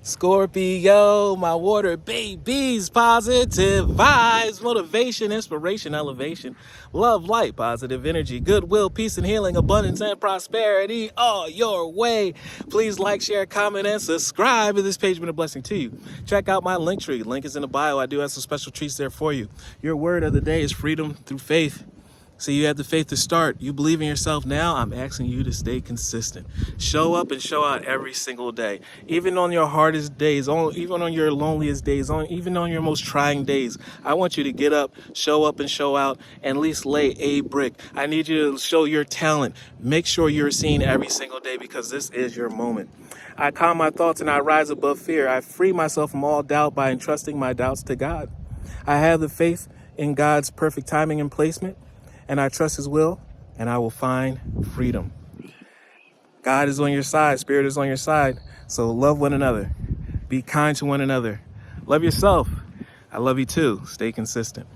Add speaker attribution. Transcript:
Speaker 1: Scorpio, my water babies, positive vibes, motivation, inspiration, elevation, love, light, positive energy, goodwill, peace and healing, abundance and prosperity all your way. Please like, share, comment, and subscribe. If this page has been a blessing to you, check out my LinkTree. Link is in the bio. I do have some special treats there for you. Your word of the day is freedom through faith. So you have the faith to start. You believe in yourself now. I'm asking you to stay consistent. Show up and show out every single day. Even on your hardest days, even on your loneliest days, even on your most trying days. I want you to get up, show up and show out, and at least lay a brick. I need you to show your talent. Make sure you're seen every single day because this is your moment. I calm my thoughts and I rise above fear. I free myself from all doubt by entrusting my doubts to God. I have the faith in God's perfect timing and placement, and I trust his will, and I will find freedom. God is on your side. Spirit is on your side. So love one another. Be kind to one another. Love yourself. I love you too. Stay consistent.